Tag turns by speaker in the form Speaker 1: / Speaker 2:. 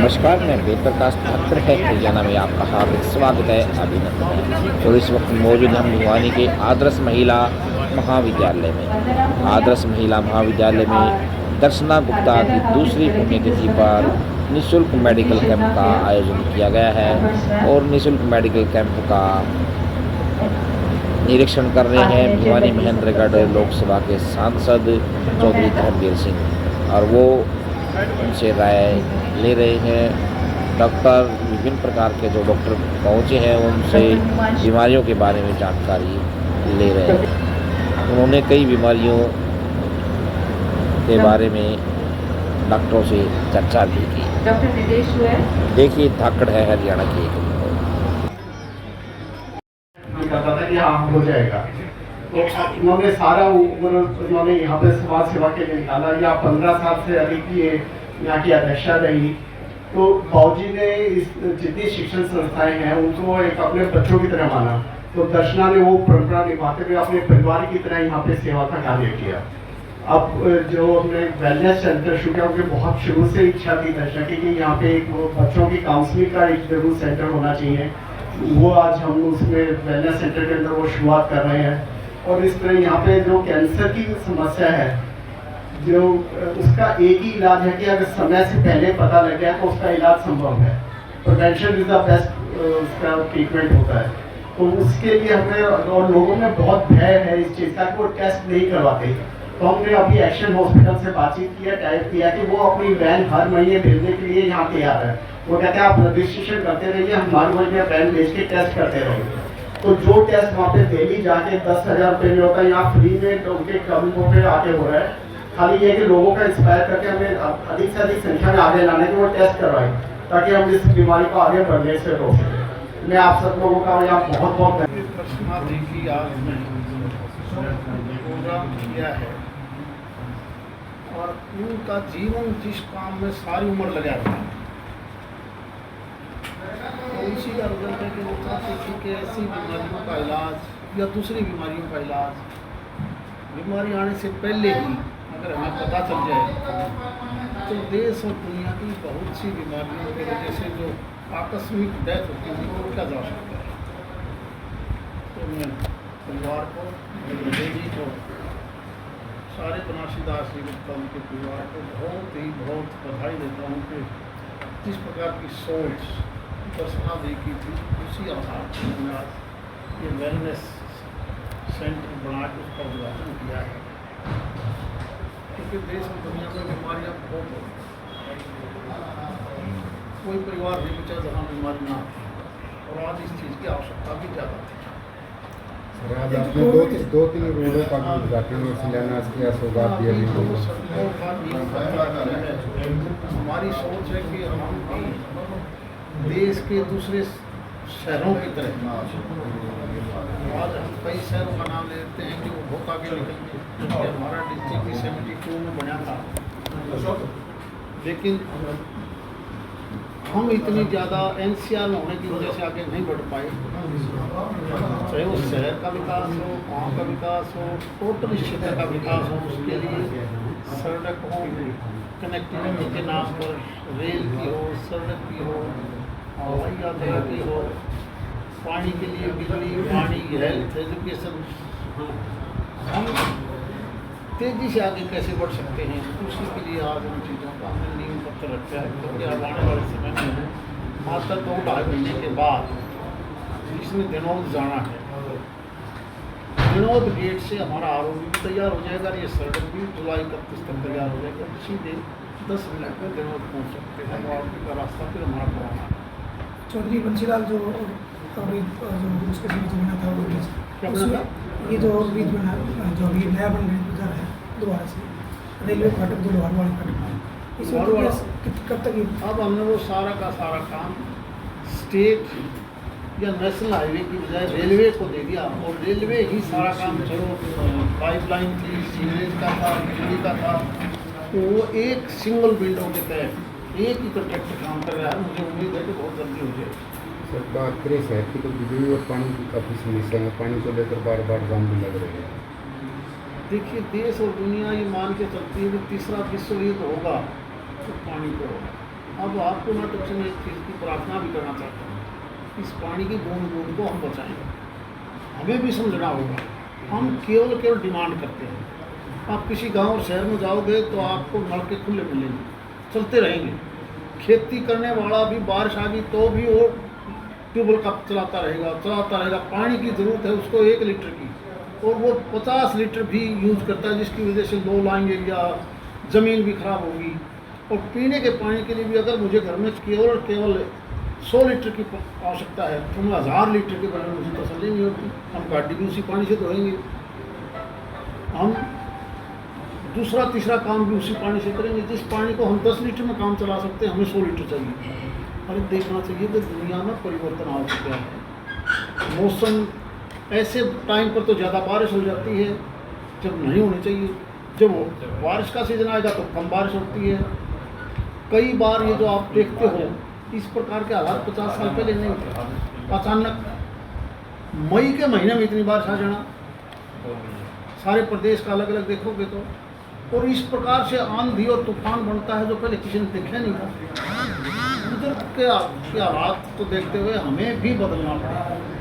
Speaker 1: नमस्कार, मैं वेद प्रकाश ठाकुर है हरियाणा में आपका हार्दिक स्वागत है, अभिनंदन है। और इस वक्त मौजूद हम भिवानी के आदर्श महिला महाविद्यालय में। आदर्श महिला महाविद्यालय में दर्शना गुप्ता की दूसरी पुण्यतिथि पर निःशुल्क मेडिकल कैंप का आयोजन किया गया है और निःशुल्क मेडिकल कैंप का निरीक्षण कर रहे हैं भिवानी महेंद्रगढ़ लोकसभा के सांसद चौधरी धर्मवीर सिंह, और वो उनसे राय ले रहे हैं। डॉक्टर विभिन्न प्रकार के जो डॉक्टर पहुँचे हैं उनसे बीमारियों के बारे में जानकारी ले रहे हैं। उन्होंने कई बीमारियों के बारे में डॉक्टरों से चर्चा भी की। देखिए, धाकड़ है हरियाणा की एक
Speaker 2: पता था कि हाँ हो जाएगा, तो उन्होंने सारा उन्होंने यहाँ पे समाज सेवा के लिए निकाला। या 15 साल से अधिक ये यहाँ की अध्यक्षा रही। तो बाबूजी ने इस जितनी शिक्षण संस्थाएं हैं उनको एक अपने बच्चों की तरह माना। तो दर्शना ने वो परंपरा निभाते हुए अपने परिवार की तरह यहाँ पे सेवा का कार्य किया। अब जो हमने वेलनेस सेंटर शुरू किया, उनकी बहुत शुरू से इच्छा थी दर्शना की कि यहाँ पे एक बच्चों की काउंसलिंग का एक जरूर सेंटर होना चाहिए। वो आज हम उसमें वेलनेस सेंटर के अंदर वो शुरुआत कर रहे हैं। और इस तरह यहाँ पे जो कैंसर की समस्या है, जो उसका एक ही इलाज है कि अगर समय से पहले पता लग गया तो उसका इलाज संभव है। प्रिवेंशन इज द बेस्ट उसका ट्रीटमेंट होता है। तो उसके लिए हमें, और लोगों में बहुत भय है इस चीज़ का कि वो टेस्ट नहीं करवाते। तो हमने अभी एक्शन हॉस्पिटल से बातचीत किया, टाइप किया कि वो अपनी वैन हर महीने भेजने के लिए यहाँ तैयार है। वो कहते हैं आप रजिस्ट्रेशन करते रहिए, हम हर महीने वैन भेज के टेस्ट करते रहेंगे। तो जो टेस्ट वहाँ पे डेली जाके 10,000 रुपये में होता है, यहाँ फ्री में तो उनके कदमों पे आके हो रहा है। खाली ये कि लोगों का इंस्पायर करके हमें अधिक से अधिक संख्या में आगे लाने की वो टेस्ट करवाएं, ताकि हम इस बीमारी को आगे बढ़ने से रोक सकें। मैं आप सब लोगों का यहाँ बहुत बहुत
Speaker 3: प्रोग्राम किया है, और उनका जीवन जिस काम में सारी उम्र लगा था, तो इसी का रिजल्ट है कि वो चाहते थे कि ऐसी बीमारियों का इलाज या दूसरी बीमारियों का इलाज बीमारी आने से पहले ही अगर हमें पता चल जाए तो देश और दुनिया की बहुत सी बीमारियों की वजह से जो आकस्मिक डेथ होती है वो रोका जा सकता है। तो मैं परिवार को, मेरे बेटी को, सारे बनारसीदास जी गुप्ता के परिवार को बहुत बधाई देता हूँ कि जिस प्रकार की सोच दर्शना दी की थी उसी आधार पर हमने आज ये वेलनेस सेंटर बना के उसका उद्घाटन किया है। क्योंकि देश और दुनिया में बीमारियाँ बहुत हो, कोई परिवार नहीं बचा जहाँ बीमारी ना थी, और आज इस चीज़ की आवश्यकता भी ज़्यादा थी।
Speaker 4: आज आपने दो तीन रोडों का उद्घाटन और शिलान्यास किया, सौगात दिया।
Speaker 3: हमारी सोच है कि हम भी देश के दूसरे शहरों की तरह, आज हम कई शहरों का नाम लेते हैं कि वो बहुत आगे निकलेंगे। हमारा डिस्ट्रिक्ट भी 72 में बना था, लेकिन हम इतनी ज़्यादा NCR में होने की वजह से आगे नहीं बढ़ पाए। चाहे वो शहर का विकास हो, गाँव का विकास हो, टोटल क्षेत्र का विकास हो, उसके लिए सड़क हो, कनेक्टिविटी के नाम पर रेल की हो, सड़क की हो, हवाई यातायात की हो, पानी के लिए बिजली, पानी, हेल्थ, एजुकेशन, हम तेज़ी से आगे कैसे बढ़ सकते हैं, उसी के लिए आज उन चीज़ों का हमने नींव पत्थर रखा है। क्योंकि अब आने वाले समय में मात्र 2-2.5 महीने के बाद जिसमें दिनोद जाना है, दिनोद गेट से हमारा ROB भी तैयार हो जाएगा, ये सड़क भी जुलाई 31 तक तैयार हो जाएगा। सीधे 10 मिनट में दिनोद पहुँच सकते हैं, ROB का रास्ता फिर हमारा पुराना।
Speaker 5: चौधरी बंसीलाल जो अभी जो उसके बीच बना था वो
Speaker 3: क्या बना था?
Speaker 5: ये जो ब्रिज बना, जो अभी नया बन रहा है दोबारा से रेलवे फाटक, जो लोहार वाला फाटक, इसमें कब तक?
Speaker 3: अब हमने वो सारा का सारा काम स्टेट या नेशनल हाईवे की बजाय रेलवे को दे दिया, और रेलवे ही सारा काम, चलो पाइपलाइन थी, सीवरेज का था, बिजली का था, तो वो एक सिंगल विंडो के तहत एक ही कॉन्ट्रैक्टर काम कर रहा है। मुझे उम्मीद है कि बहुत जल्दी हो जाए।
Speaker 4: सर, बात करें शहर की तो बिजली और पानी की काफ़ी समस्या है, पानी को लेकर बार बार जाम भी लग रहे हैं।
Speaker 3: देखिए, देश और दुनिया ये मान के चलती है कि तीसरा विश्व युद्ध होगा तो पानी को होगा। अब आपको मैं तुमसे मैं एक चीज़ की प्रार्थना भी करना चाहता हूँ, इस पानी की बूंद बूंद को हम बचाएं। हमें भी समझना होगा, हम केवल डिमांड करते हैं। आप किसी गांव और शहर में जाओगे तो आपको नल के खुले मिलेंगे, चलते रहेंगे। खेती करने वाला भी बारिश आ गई तो भी वो ट्यूबवेल का चलाता रहेगा। पानी की ज़रूरत है उसको 1 लीटर की, और वो 50 लीटर भी यूज़ करता है, जिसकी वजह से लो लाइन एरिया, ज़मीन भी ख़राब होगी। और पीने के पानी के लिए भी अगर मुझे घर में केवल 100 लीटर की आवश्यकता है तो मैं 1000 लीटर के बारे में मुझे तसल्ली नहीं होती। हम गाड़ी भी उसी पानी से धोएंगे, हम दूसरा तीसरा काम भी उसी पानी से करेंगे। जिस पानी को हम 10 लीटर में काम चला सकते हैं, हमें 100 लीटर चाहिए। और देखना चाहिए कि दुनिया में परिवर्तन आ चुका है। मौसम ऐसे टाइम पर तो ज़्यादा बारिश हो जाती है जब नहीं होनी चाहिए, जब बारिश का सीज़न आएगा तो कम बारिश होती है। कई बार ये जो आप देखते हो, इस प्रकार के हालात 50 साल पहले नहीं थे। अचानक मई के महीने में इतनी बारिश आ जाना, सारे प्रदेश का अलग अलग देखोगे तो। और इस प्रकार से आंधी और तूफान बनता है जो पहले किसी ने देखा नहीं था। कुदरत के हालात को देखते हुए हमें भी बदलना पड़ेगा।